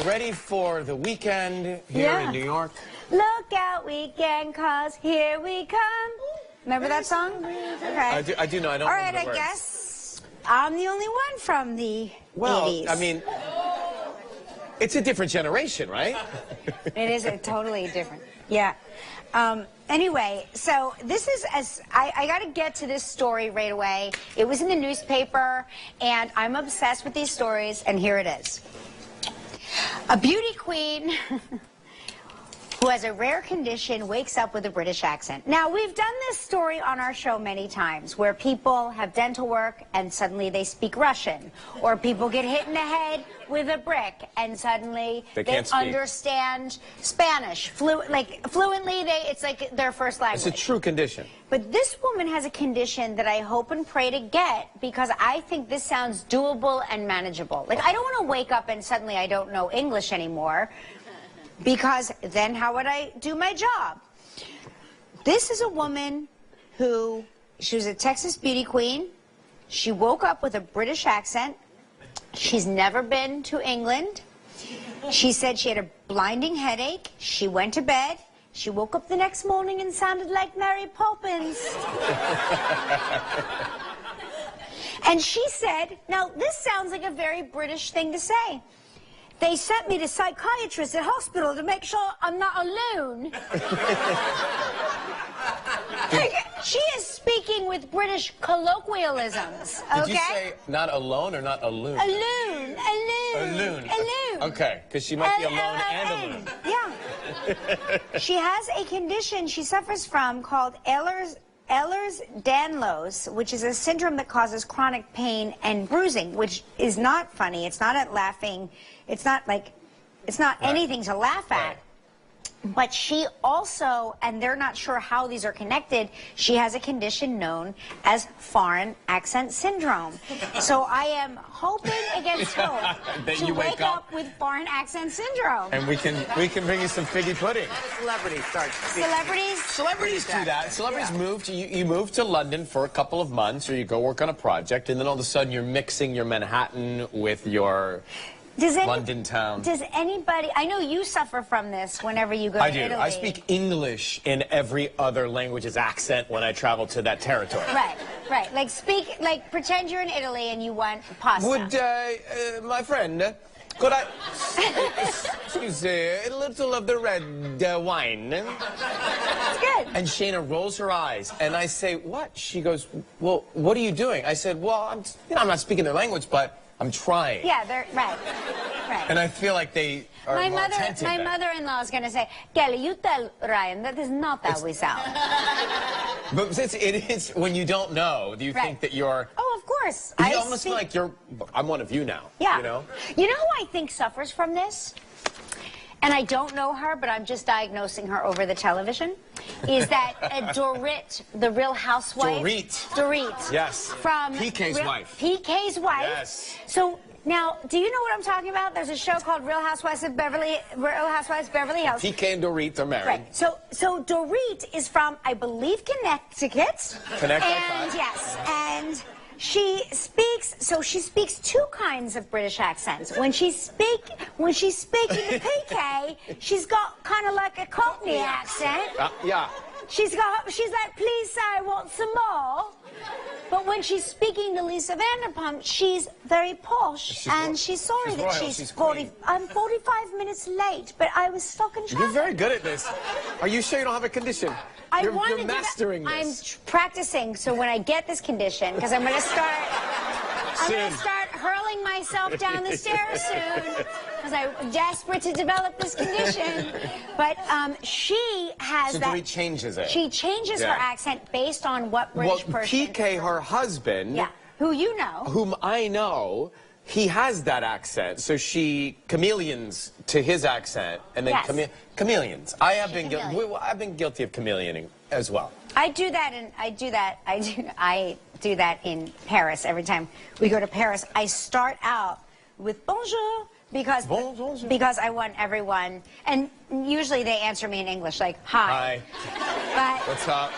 ready for the weekend here in New York? Look out, weekend, 'cause here we come. Remember that song? Okay. I do know. I don't All remember right, the I words. guess I'm the only one from the 80s. I mean, it's a different generation, right? It is totally different. Yeah. Anyway, so this is I got to get to this story right away. It was in the newspaper, and I'm obsessed with these stories, and here it is. A beauty queen who has a rare condition wakes up with a British accent. Now, we've done this story on our show many times, where people have dental work and suddenly they speak Russian, or people get hit in the head with a brick and suddenly they understand Spanish fluently. It's like their first language. It's a true condition. But this woman has a condition that I hope and pray to get, because I think this sounds doable and manageable. Like, I don't want to wake up and suddenly I don't know English anymore, because then how would I do my job? This is a woman who, she was a Texas beauty queen. She woke up with a British accent. She's never been to England. She said she had a blinding headache. She went to bed. She woke up the next morning and sounded like Mary Poppins. And she said, now this sounds like a very British thing to say. They sent me to psychiatrists at hospital to make sure I'm not alone. She is speaking with British colloquialisms, okay? Did you say not alone or not alone? Alone, alone. Alone. Alone. Okay, because she might be alone and alone. Yeah. She has a condition she suffers from called Ehlers-Danlos, which is a syndrome that causes chronic pain and bruising, which is not funny. It's not at laughing. It's not anything to laugh at. Right. But she also, and they're not sure how these are connected, she has a condition known as foreign accent syndrome. So I am hoping against hope that to you wake up with foreign accent syndrome. And we can bring you some figgy pudding. Celebrities start speaking. Celebrities do that. Celebrities move to you move to London for a couple of months, or you go work on a project, and then all of a sudden you're mixing your Manhattan with your London town. Does anybody, I know you suffer from this whenever you go to Italy. I speak English in every other language's accent when I travel to that territory. Right, right. Like pretend you're in Italy and you want pasta. Would, my friend, could I, excuse me, a little of the red wine? That's good. And Shayna rolls her eyes, and I say, what? She goes, well, what are you doing? I said, well, I'm not speaking their language, but I'm trying. Yeah, they're right. Right. And I feel like they are more attentive. My mother-in-law is going to say, Kelly, you tell Ryan that is not how we sound. But it is, when you don't know, do you think that you're... Oh, of course. You almost feel like I'm one of you now. Yeah. You know? You know who I think suffers from this? And I don't know her, but I'm just diagnosing her over the television, is that Dorit, the Real Housewife. Dorit. Yes. From PK's wife. PK's wife. Yes. So now, do you know what I'm talking about? There's a show called Real Housewives of Beverly Hills. PK and Dorit are married. Right. So Dorit is from, I believe, Connecticut. And yes, and she speaks two kinds of British accents. When she's speaking to PK, she's got kind of like a Cockney accent. Yeah. She's like, please, sir, I want some more. But when she's speaking to Lisa Vanderpump, she's very posh, and she's sorry that she's 40. I'm 45 minutes late, but I was stuck in traffic. You're very good at this. Are you sure you don't have a condition? You're mastering this. I'm practicing, so when I get this condition, because I'm going to start hurling myself down the stairs soon, because I'm desperate to develop this condition. But she has that. So Dorit changes it. She changes her accent based on what British person. PK, her husband. Yeah. Who you know. Whom I know. He has that accent, so she chameleons to his accent, and then chameleons. I've been guilty of chameleoning as well. I do that in Paris every time we go to Paris. I start out with bonjour because I want everyone, and usually they answer me in English, like hi. But what's up?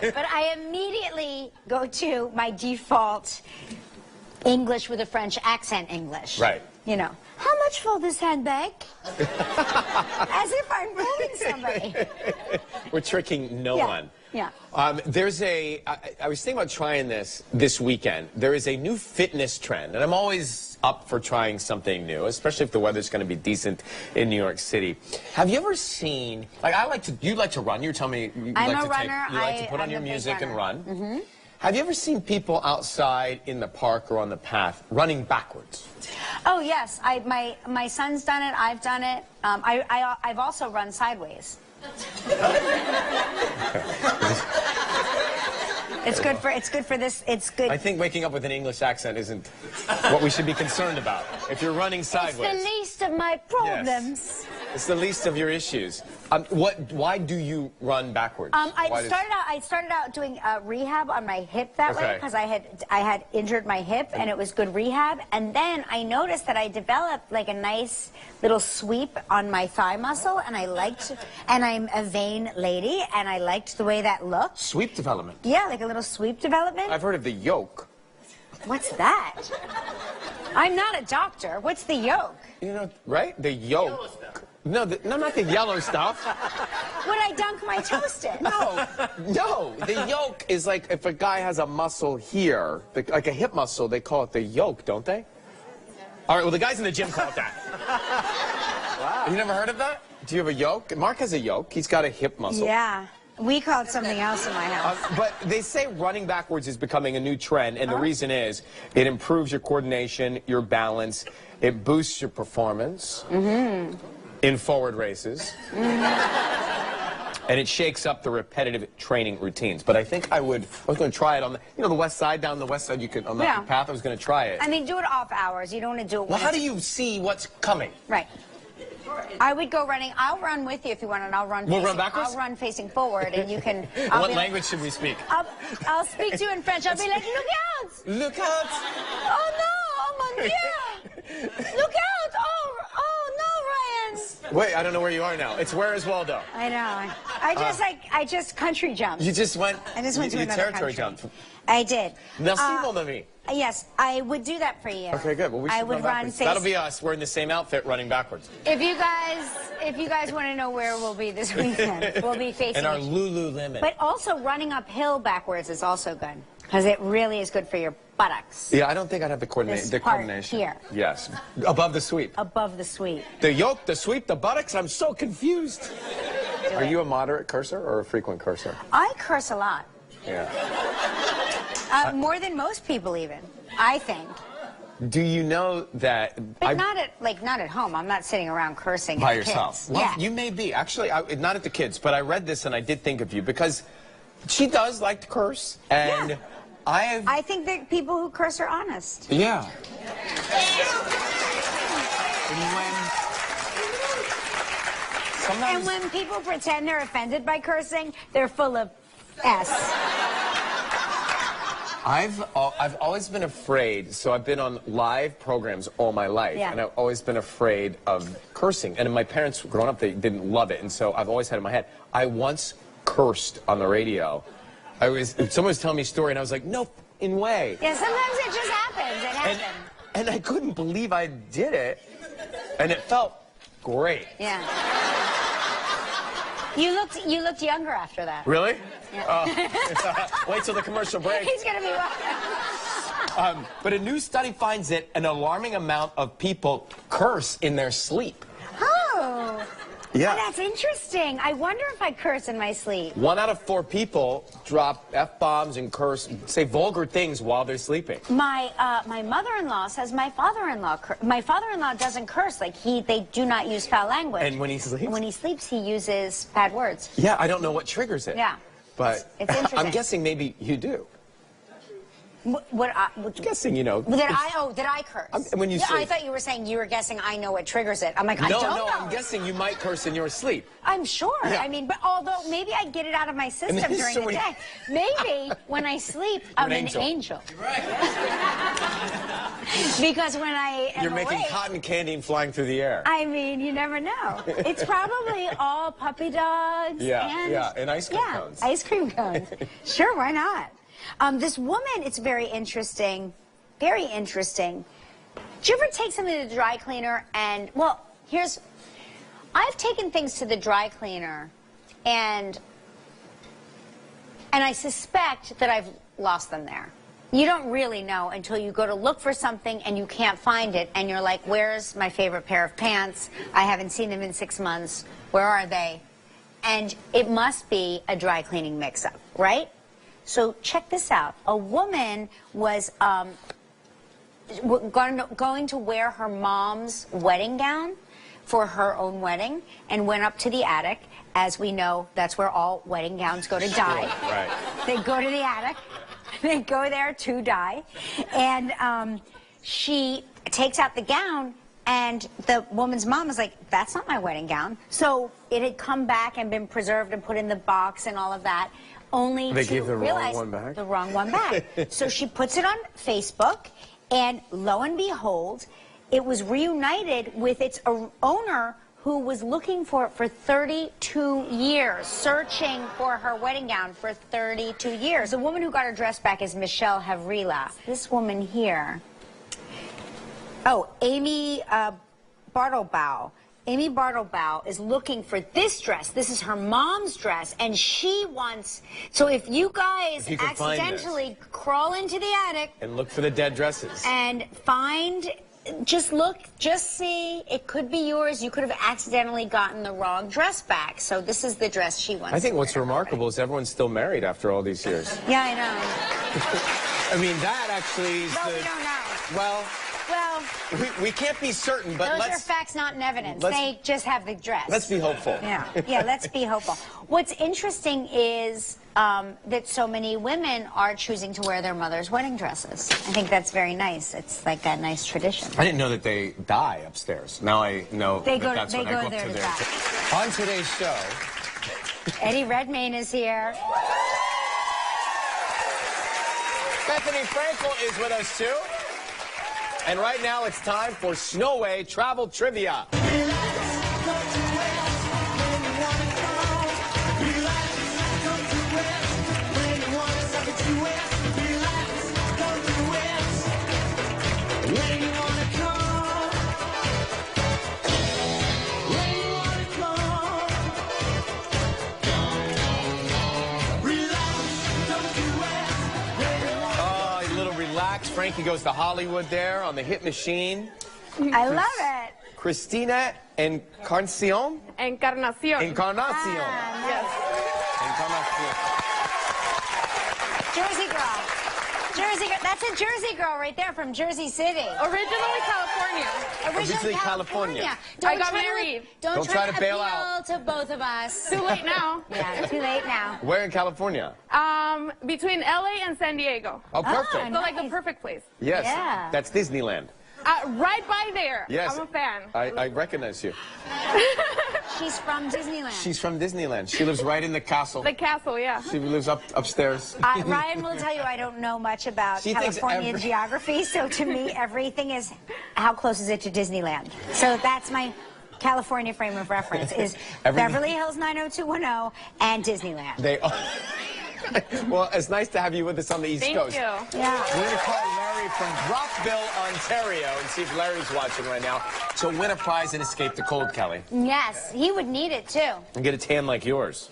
But I immediately go to my default English with a French accent English. Right. you know, how much for this handbag? As if I'm fooling somebody. We're tricking no one. Yeah. I was thinking about trying this weekend. There is a new fitness trend, and I'm always up for trying something new, especially if the weather's going to be decent in New York City. Have you ever seen, like, you like to run. You tell me you I'm like a runner. You like to put on your music and run. Mm-hmm. Have you ever seen people outside in the park or on the path running backwards? Oh, yes. My son's done it. I've done it. I've also run sideways. It's good for this. It's good. I think waking up with an English accent isn't what we should be concerned about. If you're running sideways. It's the least of my problems. Yes. It's the least of your issues. Why do you run backwards? I started out doing rehab on my hip that way because I had injured my hip and it was good rehab. And then I noticed that I developed like a nice little sweep on my thigh muscle, and I'm a vain lady, and I liked the way that looked. Sweep development. Yeah, like a little sweep development. I've heard of the yoke. What's that? I'm not a doctor. What's the yoke? You know, right? The yoke. No, not the yellow stuff. Would I dunk my toast in? No. The yoke is like if a guy has a muscle here, like a hip muscle, they call it the yoke, don't they? All right, well, the guys in the gym call it that. Wow. You never heard of that? Do you have a yoke? Mark has a yoke. He's got a hip muscle. Yeah. We call it something else in my house. But they say running backwards is becoming a new trend, and the reason is it improves your coordination, your balance, it boosts your performance in forward races, and it shakes up the repetitive training routines. But I think I was going to try it on the west side, down the west side, on the path, I was going to try it. I mean, do it off hours. You don't want to do it Well, how do you see what's coming? Right. I would go running. I'll run with you if you want, and I'll run. We'll run backwards? I'll run facing forward, and you can. What language should we speak? I'll speak to you in French. I'll be like, look out! Look out! Oh no! Oh mon Dieu! Look out! Oh no, Ryan! Wait, I don't know where you are now. It's Where is Waldo? I know. I just country jumped. You just went. I just went to another territory country. jumped. I did. Merci, mon ami. Yes, I would do that for you. Okay, good. Well, we should I would run. That'll be us. We're in the same outfit, running backwards. If you guys want to know where we'll be this weekend, we'll be facing. In our Lululemon. But also running uphill backwards is also good because it really is good for your buttocks. Yeah, I don't think I'd have the coordination. This part here. Yes, above the sweep. Above the sweep. The yoke, the sweep, the buttocks. I'm so confused. Are you a moderate cursor or a frequent cursor? I curse a lot. Yeah. More than most people, even. I think. Do you know that? But not at home. I'm not sitting around cursing by at yourself. Kids. Well, yeah. You may be actually. Not at the kids, but I read this and I did think of you because she does like to curse, and I think that people who curse are honest. Yeah. And when people pretend they're offended by cursing, they're full of S. I've always been afraid, so I've been on live programs all my life, and I've always been afraid of cursing. And my parents, growing up, they didn't love it, and so I've always had it in my head. I once cursed on the radio. Someone was telling me a story, and I was like, no in way. Yeah, sometimes it just happens. It happens. And I couldn't believe I did it, and it felt great. Yeah. You looked younger after that. Really? Yeah. Wait till the commercial break. He's gonna be. But a new study finds that an alarming amount of people curse in their sleep. Oh. Yeah. Oh, that's interesting. I wonder if I curse in my sleep. 1 out of 4 people drop F-bombs and curse, say vulgar things while they're sleeping. My mother-in-law says my father-in-law. My father-in-law doesn't curse. Like they do not use foul language. And when he sleeps? When he sleeps, he uses bad words. Yeah, I don't know what triggers it. Yeah. But it's interesting. I'm guessing maybe you do. I'm guessing, you know. Did I curse? When you sleep. I thought you were saying you were guessing I know what triggers it. I'm like, I don't know. No, I'm guessing you might curse in your sleep. I'm sure. Yeah. I mean, but although maybe I get it out of my system during the day. Maybe when I sleep, I'm an angel. Right. Because when I am You're making awake, cotton candy and flying through the air. I mean, you never know. It's probably all puppy dogs. And ice cream cones. Ice cream cones. Sure, why not? This woman, it's very interesting. Do you ever take something to the dry cleaner and, well, I've taken things to the dry cleaner and I suspect that I've lost them there. You don't really know until you go to look for something and you can't find it and you're like, where's my favorite pair of pants? I haven't seen them in 6 months. Where are they? And it must be a dry cleaning mix-up, right? So check this out. A woman was going to wear her mom's wedding gown for her own wedding and went up to the attic. As we know, that's where all wedding gowns go to dye. Right. They go to the attic. They go there to dye. And she takes out the gown, and the woman's mom was like, that's not my wedding gown. So it had come back and been preserved and put in the box and all of that, only they to gave the realize wrong one back? the wrong one back. So she puts it on Facebook, and lo and behold, it was reunited with its owner, who was looking for it for 32 years, searching for her wedding gown for 32 years. The woman who got her dress back is Michelle Havrila. This woman here, Amy Bartlebow. Amy Bartlebow is looking for this dress. This is her mom's dress, and she wants... So if you guys accidentally crawl into the attic... And look for the dead dresses. And find... Just look, just see, it could be yours. You could have accidentally gotten the wrong dress back. So this is the dress she wants. I think what's remarkable is everyone's still married after all these years. Yeah, I know. I mean, that actually is we don't know. Well, we can't be certain, but those are facts, not in evidence. They just have the dress. Let's be hopeful. Yeah, let's be hopeful. What's interesting is that so many women are choosing to wear their mother's wedding dresses. I think that's very nice. It's like a nice tradition. I didn't know that they dye upstairs. Now I know that's what I go up there to to there. dye. On today's show, Eddie Redmayne is here. Bethany Frankel is with us too. And right now it's time for Snoway Travel Trivia. Frankie goes to Hollywood there on the hit machine. I love it. Christina Encarnacion? Encarnacion. Encarnacion. Yes. Encarnacion. Jersey girl. Jersey girl. That's a Jersey girl right there from Jersey City. Originally California. Originally California. I got married. Don't try to bail appeal out to both of us. Too late now. Yeah, too late now. Where in California? Between LA and San Diego. Oh, perfect. So like the perfect place. Yes. Yeah. That's Disneyland. Right by there. Yes. I'm a fan. I recognize you. She's from Disneyland. She's from Disneyland. She lives right in the castle. The castle, yeah. She lives upstairs. Ryan will tell you I don't know much about California geography, so to me everything is how close is it to Disneyland. So that's my California frame of reference is Beverly Hills 90210 and Disneyland. They are. Well, it's nice to have you with us on the East Coast. Thank you. Yeah. We're going to call Larry from Brockville, Ontario, and see if Larry's watching right now to win a prize and escape the cold, Kelly. Yes, he would need it too. And get a tan like yours.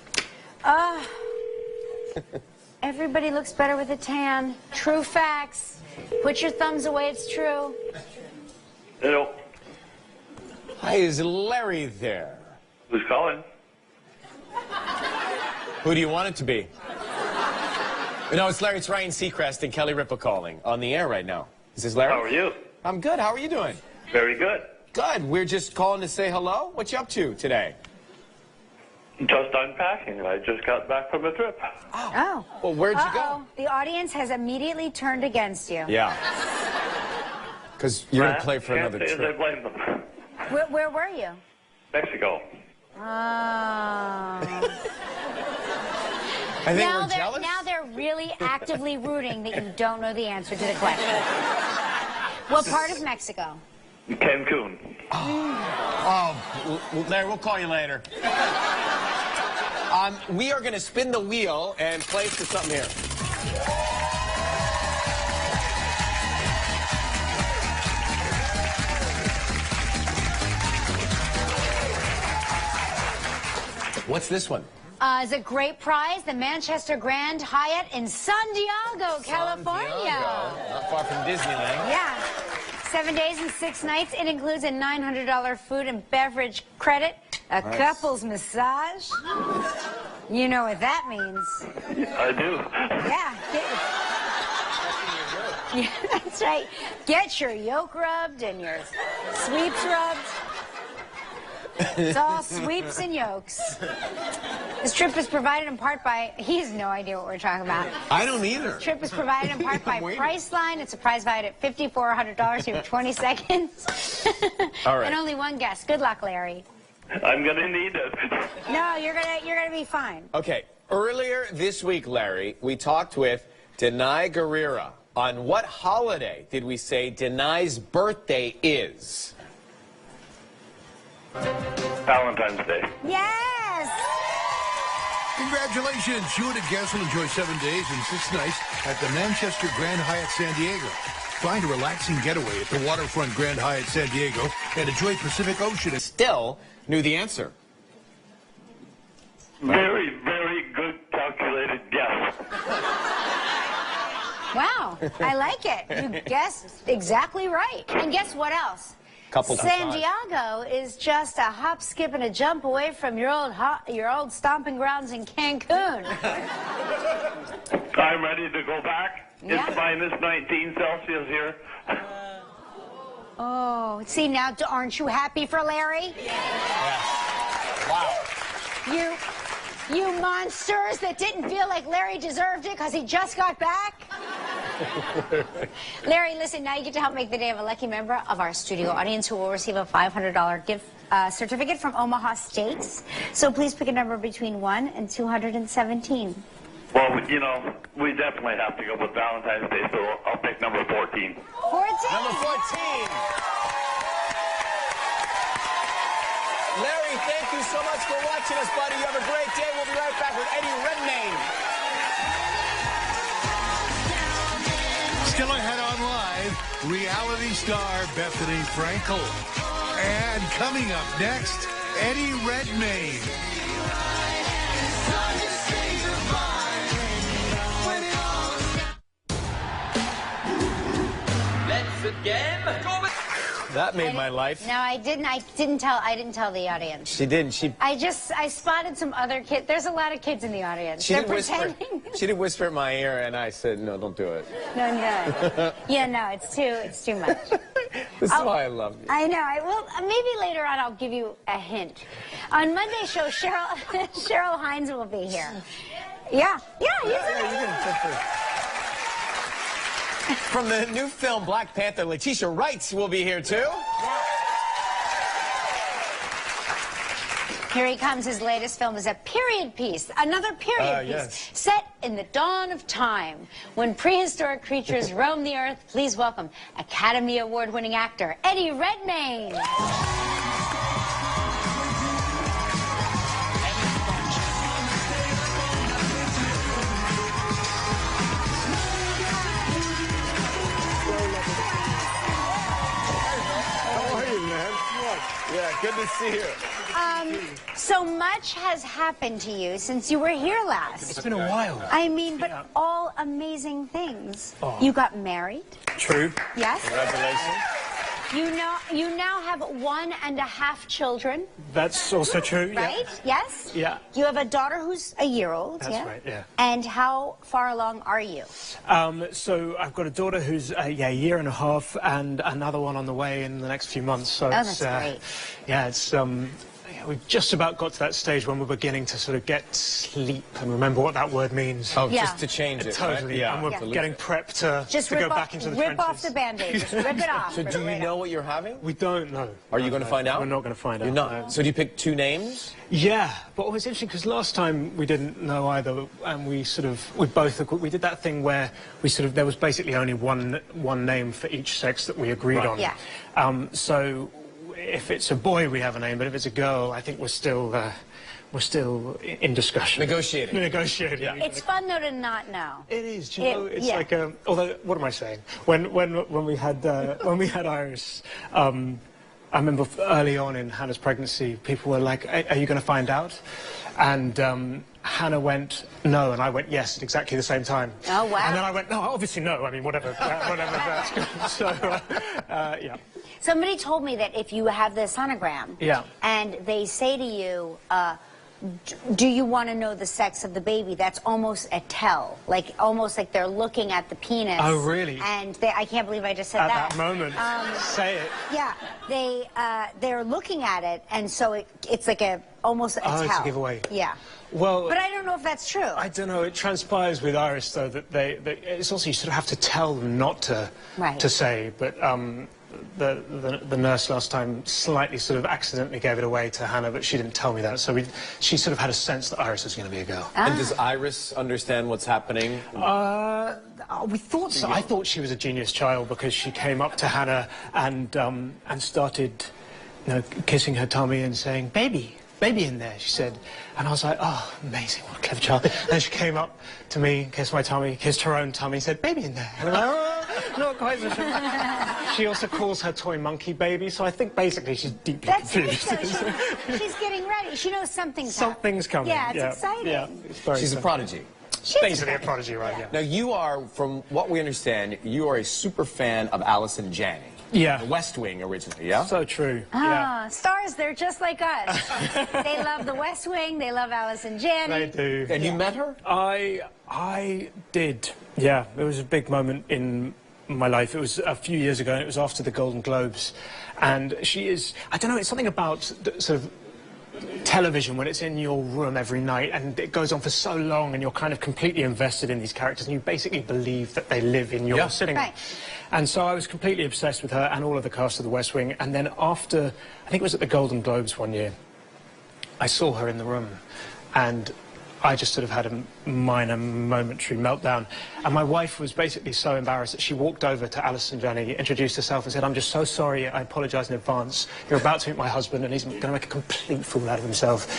Everybody looks better with a tan. True facts. Put your thumbs away, it's true. Hello. Hi, is Larry there? Who's calling? Who do you want it to be? No, it's Larry. It's Ryan Seacrest and Kelly Ripa calling on the air right now. Is this Larry? How are you? I'm good. How are you doing? Very good. Good. We're just calling to say hello. What you up to today? Just unpacking. I just got back from a trip. Oh. Well, where'd you go? The audience has immediately turned against you. Yeah. Because you're going to play for Can't another say trip. I blame them. Where were you? Mexico. Oh. I think we're jealous. Now they're really actively rooting that you don't know the answer to the question. What part of Mexico? Cancun. Oh, Larry, we'll call you later. We are going to spin the wheel and play for something here. What's this one? It's a great prize, the Manchester Grand Hyatt in San Diego, California. Not far from Disneyland. Yeah. 7 days and 6 nights. It includes a $900 food and beverage credit, a couple's massage. You know what that means. I do. Yeah. Yeah, that's right. Get your yoke rubbed and your sweeps rubbed. It's all sweeps and yokes. This trip is provided in part by, he has no idea what we're talking about. I don't either. This trip is provided in part by Priceline. It's a prize valued at $5,400. You have 20 seconds. All right. And only one guess. Good luck, Larry. I'm going to need it. No, you're gonna be fine. Okay. Earlier this week, Larry, we talked with Denai Guerrera. On what holiday did we say Denai's birthday is? Valentine's Day. Yes! Congratulations. You and a guest will enjoy 7 days and 6 nights at the Manchester Grand Hyatt San Diego. Find a relaxing getaway at the waterfront Grand Hyatt San Diego and enjoy Pacific Ocean. Still knew the answer. Very, very good calculated guess. Wow, I like it. You guessed exactly right. And guess what else? San Diego is just a hop, skip, and a jump away from your old stomping grounds in Cancun. I'm ready to go back. Yeah. It's minus 19 Celsius here. Oh, see now, aren't you happy for Larry? Wow. You monsters that didn't feel like Larry deserved it because he just got back. Larry, listen, now you get to help make the day of a lucky member of our studio audience who will receive a $500 gift certificate from Omaha Steaks. So please pick a number between 1 and 217. Well, you know, we definitely have to go with Valentine's Day, so I'll pick number 14. 14. Number 14. Larry, thank you so much for watching us, buddy. You have a great day. We'll be right back with Eddie Redmayne. Still ahead on Live, reality star Bethany Frankel. And coming up next, Eddie Redmayne. Let's again. That made my life. No, I didn't tell the audience. She didn't. I spotted some other kids. There's a lot of kids in the audience. She They're did whisper. pretending. She did whisper in my ear, and I said, "No, don't do it." No. Yeah, no, it's too much. This is why I love you. I know. Maybe later on I'll give you a hint. On Monday's show, Cheryl Hines will be here. Yeah. From the new film Black Panther, Letitia Wright will be here too. Here he comes. His latest film is a period piece, another period piece, set in the dawn of time, when prehistoric creatures roam the earth. Please welcome Academy Award-winning actor Eddie Redmayne. Yeah, good to see you. So much has happened to you since you were here last. It's been a while. I mean, but all amazing things. Oh. You got married. True. Yes. Congratulations. You now have 1.5 children. That's also true. Right? Yes. Yeah. You have a daughter who's a year old. That's right, yeah. And how far along are you? So I've got a daughter who's a year and a half, and another one on the way in the next few months. So that's great. Yeah, it's we've just about got to that stage when we're beginning to sort of get sleep and remember what that word means. Oh, Yeah. just to change it, Totally. right? Yeah. And we're getting prepped to go back into the rip trenches. off the Band-Aid. Just rip it off. So do you know what you're having? We don't know. Are you going to find out? We're not going to find out. You're not. No. So do you pick 2 names? Yeah, but it was interesting because last time we didn't know either, and we did that thing where there was basically only one name for each sex that we agreed on. Yeah. So if it's a boy, we have a name, but if it's a girl, I think we're still in discussion. Negotiating. Yeah. It's fun though to not know. It is. Do you know? It's like although, what am I saying? When we had Iris, I remember early on in Hannah's pregnancy, people were like, are you going to find out? And Hannah went, no, and I went, yes, at exactly the same time. Oh, wow. And then I went, no, obviously no. I mean, whatever that's good. So, yeah. Somebody told me that if you have the sonogram, Yeah. and they say to you, do you want to know the sex of the baby? That's almost a tell, like almost like they're looking at the penis. Oh, really? And I can't believe I just said that. At that moment, say it. Yeah, they're looking at it, and so it's like almost a tell. It's a giveaway. Yeah. Well, but I don't know if that's true. I don't know. It transpires with Iris though that it's also you sort of have to tell them not to say, but. The nurse last time slightly sort of accidentally gave it away to Hannah, but she didn't tell me that. So she sort of had a sense that Iris was going to be a girl. And does Iris understand what's happening? We thought so. I thought she was a genius child because she came up to Hannah and started, kissing her tummy and saying, "Baby, baby in there," she said. And I was like, oh, amazing, what a clever child. And then she came up to me, kissed my tummy, kissed her own tummy, said, "Baby in there." And I'm like, oh, not quite so sure. She also calls her toy monkey baby, so I think basically she's deeply confused. She's getting ready. She knows something's coming. Yeah, it's exciting. Yeah, She's a prodigy. She's basically a prodigy, right? Yeah. Now you are, from what we understand, you are a super fan of Alice and Janney. Yeah. The West Wing originally, yeah? So true. Ah, stars, they're just like us. They love the West Wing, they love Alice and Janney. They do. And you met her? I did. Yeah, it was a big moment in my life. It was a few years ago, and it was after the Golden Globes. And she is, I don't know, it's something about sort of television when it's in your room every night and it goes on for so long and you're kind of completely invested in these characters and you basically believe that they live in your sitting room. Right. And so I was completely obsessed with her and all of the cast of The West Wing. And then after, I think it was at the Golden Globes one year, I saw her in the room and I just sort of had a minor momentary meltdown. And my wife was basically so embarrassed that she walked over to Alice and Janney, introduced herself and said, "I'm just so sorry, I apologise in advance. You're about to meet my husband and he's going to make a complete fool out of himself.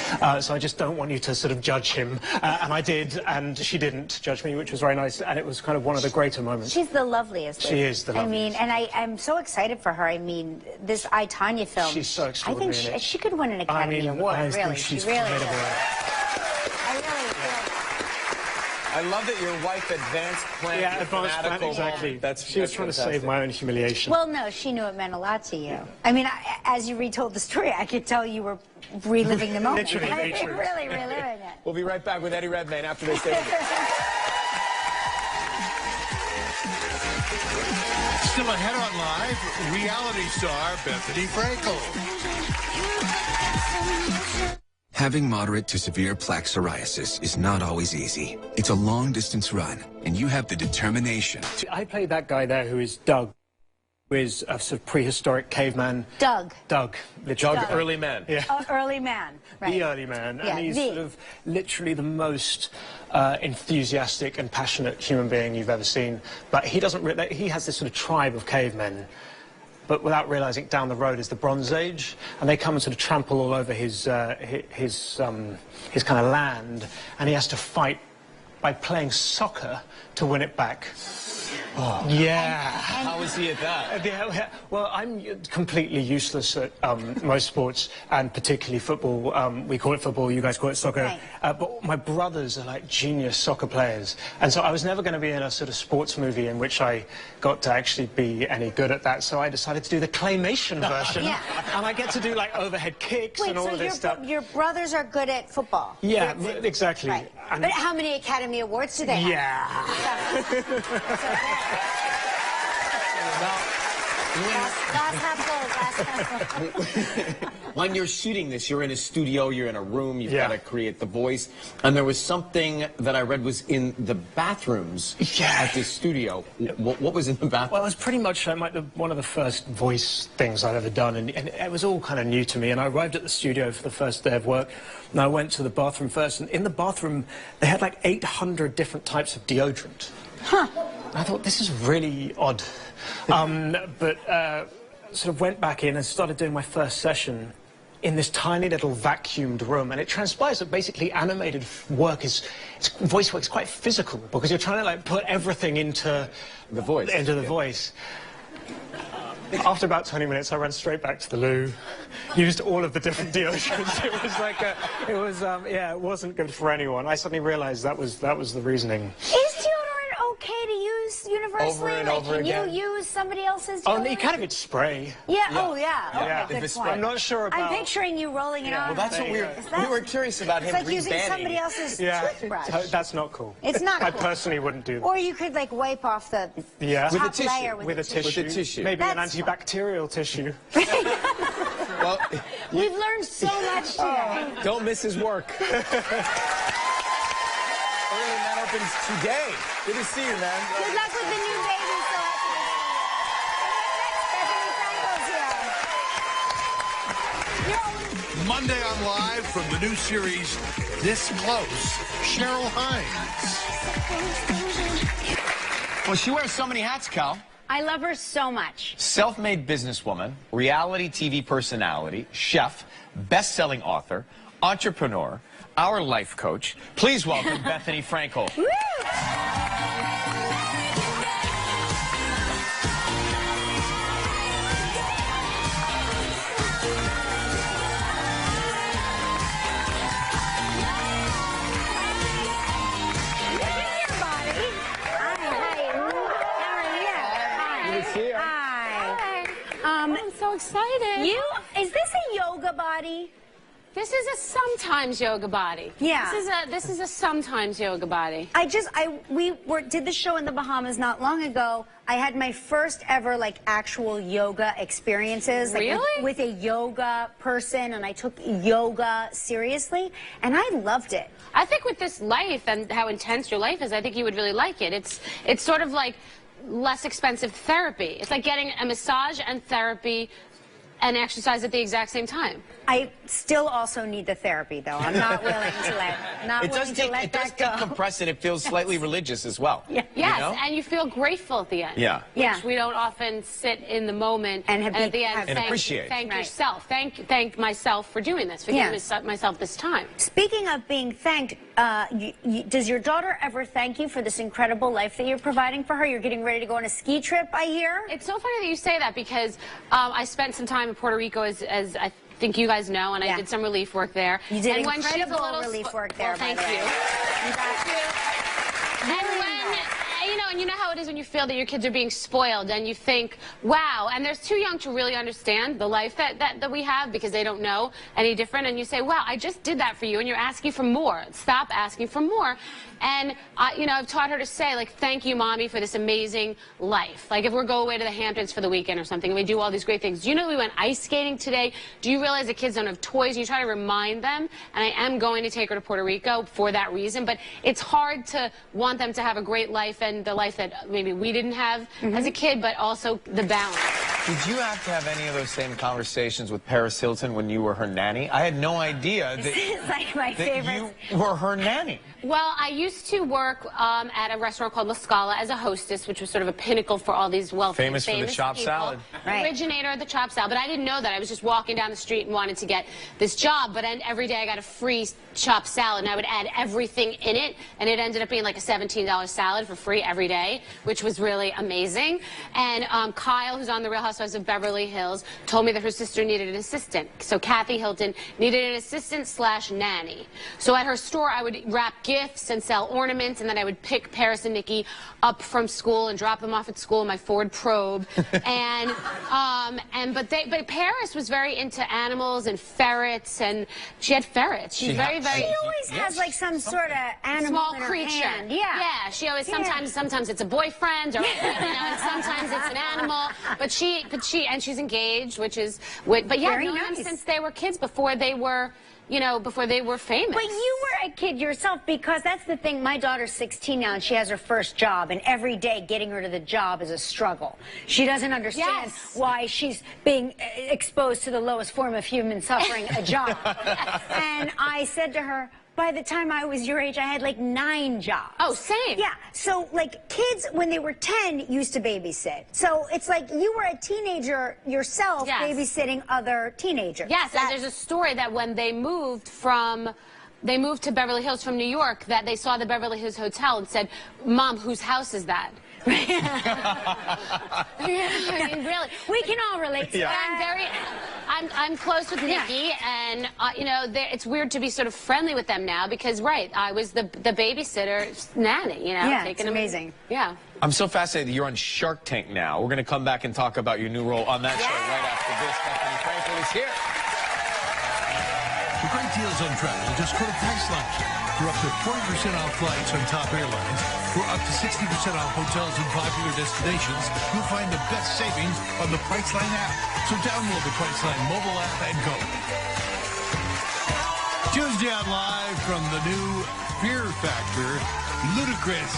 So I just don't want you to sort of judge him." And I did, and she didn't judge me, which was very nice. And it was kind of one of the greater moments. She's the loveliest. She is the loveliest. I mean, and I'm so excited for her. I mean, this I, Tonya film. She's so extraordinary. I think she could win an Academy Award, I really. think she's she really formidable. I really feel. I love that your wife advanced planned. Yeah, advanced plan, exactly. She was trying to save my own humiliation. Well, no, she knew it meant a lot to you. I mean, as you retold the story, I could tell you were reliving the moment. Literally, really reliving it. We'll be right back with Eddie Redmayne after this. Still ahead on Live, reality star Bethany Frankel. Having moderate to severe plaque psoriasis is not always easy. It's a long-distance run, and you have the determination. I played that guy there who is Doug, who is a sort of prehistoric caveman. Doug. Doug. Doug Early Man. Yeah. Early Man. Right. The Early Man. Yeah, and he's sort of literally the most enthusiastic and passionate human being you've ever seen. But he doesn't he has this sort of tribe of cavemen, but without realizing down the road is the Bronze Age, and they come and sort of trample all over his kind of land, and he has to fight by playing soccer to win it back. Oh. Yeah. How is he at that? Well, I'm completely useless at most sports, and particularly football. We call it football, you guys call it soccer. Right. But my brothers are like genius soccer players, and so I was never going to be in a sort of sports movie in which I got to actually be any good at that, so I decided to do the claymation version. Yeah. And I get to do like overhead kicks and all of this stuff. Your brothers are good at football. Yeah, exactly. Right. And but how many Academy Awards do they have? Yeah. When you're shooting this, you're in a studio, you're in a room, you've got to create the voice. And there was something that I read was in the bathrooms at this studio. What was in the bathroom? Well, it was pretty much one of the first voice things I've ever done, and it was all kind of new to me. And I arrived at the studio for the first day of work, and I went to the bathroom first, and in the bathroom, they had like 800 different types of deodorant. Huh. I thought, this is really odd. But sort of went back in and started doing my first session in this tiny little vacuumed room, and it transpires that basically animated work voice work is quite physical because you're trying to like put everything into the voice. voice. After about 20 minutes, I ran straight back to the loo, used all of the different deodorants. It was like yeah, it wasn't good for anyone. I suddenly realized that was the reasoning. Is deodorant okay to use universally? Over and over again? Can you use somebody else's Oh, deodorant? you kind of get spray. Yeah, oh yeah. Yeah. Okay, If good it's point. I'm not sure about... I'm picturing you rolling it on. Well, that's what we were curious about It's him like using somebody rebanning. else's toothbrush. That's not cool. It's not I cool. personally wouldn't do that. Or you could like wipe off the Yeah. top With a tissue. layer With a tissue. tissue. With a tissue. Maybe That's an antibacterial tissue. Well, We've learned so much today. don't miss his work. Early Man opens today. Good to see you, man. Good luck with the new baby, Celeste. Monday on Live from the new series This Close, Cheryl Hines. Well, she wears so many hats, Cal. I love her so much. Self-made businesswoman, reality TV personality, chef, best-selling author, entrepreneur, our life coach. Please welcome Bethany Frankel. Woo! I'm so excited. Is this a yoga body? This is a sometimes yoga body. Yeah. This is a sometimes yoga body. We did the show in the Bahamas not long ago. I had my first ever like actual yoga experiences. Like, Really? with a yoga person, and I took yoga seriously, and I loved it. I think with this life and how intense your life is, I think you would really like it. It's sort of like less expensive therapy. It's like getting a massage and therapy and exercise at the exact same time. I still also need the therapy, though. I'm not willing to let It does decompress, and it feels slightly religious as well. Yeah. Yes, You know? and you feel grateful at the end. Yeah. Yeah. Which we don't often sit in the moment And at the end And appreciate. thank Right. yourself. Thank myself for doing this, for Yeah. giving myself this time. Speaking of being thanked, does your daughter ever thank you for this incredible life that you're providing for her? You're getting ready to go on a ski trip, I hear? It's so funny that you say that because I spent some time in Puerto Rico, as I think you guys know, and Yeah. I did some relief work there. You did and when she's a incredible little relief work there, well, by thank the way. you. Thank you. And when, and you know how it is when you feel that your kids are being spoiled and you think, wow, and they're too young to really understand the life that we have because they don't know any different, and you say, wow, I just did that for you, and you're asking for more. Stop asking for more. And, I've taught her to say, like, thank you, Mommy, for this amazing life. Like, if we go away to the Hamptons for the weekend or something, and we do all these great things. Do you know we went ice skating today? Do you realize the kids don't have toys? And you try to remind them, and I am going to take her to Puerto Rico for that reason, but it's hard to want them to have a great life and the life that maybe we didn't have as a kid, but also the balance. Did you have to have any of those same conversations with Paris Hilton when you were her nanny? I had no idea This is like my that favorite. you were her nanny. Well, I used to work at a restaurant called La Scala as a hostess, which was sort of a pinnacle for all these wealthy, Famous for the chopped people. salad. Right. Originator of the chopped salad, but I didn't know that. I was just walking down the street and wanted to get this job, but every day I got a free chopped salad, and I would add everything in it, and it ended up being like a $17 salad for free every day, which was really amazing. And Kyle, who's on The Real Housewives of Beverly Hills, told me that her sister needed an assistant. So Kathy Hilton needed an assistant/nanny. So at her store, I would wrap gifts and sell ornaments, and then I would pick Paris and Nikki up from school and drop them off at school in my Ford Probe. But Paris was very into animals and ferrets, and she had ferrets. She's very She always has like some sort of animal small in her creature. hand. Yeah. She always sometimes it's a boyfriend, or and sometimes it's an animal. But she's engaged, but Very known nice. them since they were kids, before they were famous. But you were a kid yourself, because that's the thing. My daughter's 16 now, and she has her first job, and every day getting her to the job is a struggle. She doesn't understand why she's being exposed to the lowest form of human suffering, a job. And I said to her, by the time I was your age, I had like 9 jobs. Oh, same. Yeah, so like kids, when they were 10, used to babysit. So it's like you were a teenager yourself, babysitting other teenagers. Yes, and there's a story that when they moved to Beverly Hills from New York, that they saw the Beverly Hills Hotel and said, Mom, whose house is that? Really. We can all relate to that. I'm close with Nikki, and you know, it's weird to be sort of friendly with them now because, right, I was the babysitter nanny, you know, Yeah, it's amazing. Yeah. I'm so fascinated that you're on Shark Tank now. We're going to come back and talk about your new role on that show right after this. Stephanie Frankel is here. For great deals on travel, just go to Priceline. For up to 40% off flights on top airlines, for up to 60% off hotels in popular destinations, you'll find the best savings on the Priceline app. So download the Priceline mobile app and go. Tuesday on Live from the new Fear Factor, Ludacris.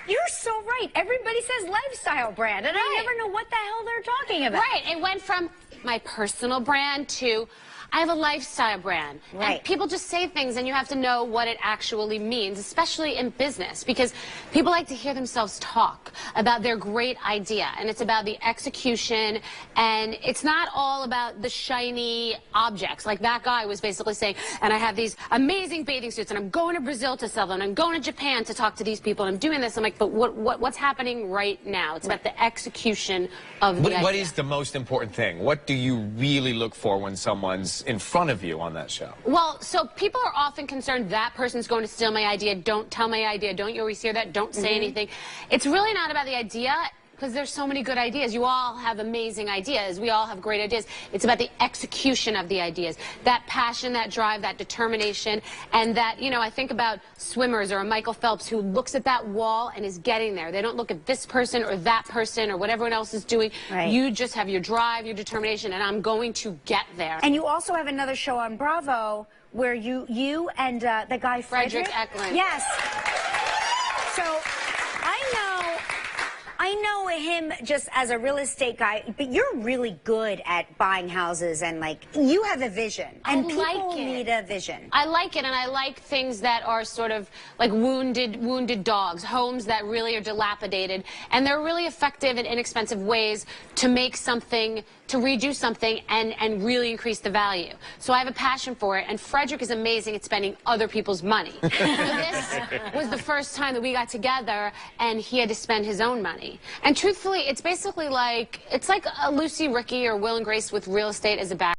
You're so right. Everybody says lifestyle brand, and I never know what the hell they're talking about. Right. It went from my personal brand to I have a lifestyle brand. Right. And people just say things, and you have to know what it actually means, especially in business, because people like to hear themselves talk about their great idea, and it's about the execution, and it's not all about the shiny objects. Like that guy was basically saying, and I have these amazing bathing suits, and I'm going to Brazil to sell them, and I'm going to Japan to talk to these people, and I'm doing this. I'm like, but what's happening right now? It's about the execution of the idea. What is the most important thing? What do you really look for when someone's in front of you on that show? Well, so people are often concerned that person's going to steal my idea. Don't tell my idea. Don't you always hear that? Don't say anything. It's really not about the idea, because there's so many good ideas. You all have amazing ideas. We all have great ideas. It's about the execution of the ideas. That passion, that drive, that determination, and that, you know, I think about swimmers or a Michael Phelps who looks at that wall and is getting there. They don't look at this person or that person or what everyone else is doing. Right. You just have your drive, your determination, and I'm going to get there. And you also have another show on Bravo where you and the guy Frederick Eklund. Yes. So I know him just as a real estate guy, but you're really good at buying houses, and like you have a vision, and people need a vision. I like it, and I like things that are sort of like wounded dogs, homes that really are dilapidated, and they're really effective and inexpensive ways to make something, to redo something, and really increase the value. So I have a passion for it, and Frederick is amazing at spending other people's money. So this was the first time that we got together, and he had to spend his own money. And truthfully, it's basically like, it's like a Lucy, Ricky, or Will and Grace with real estate as a background.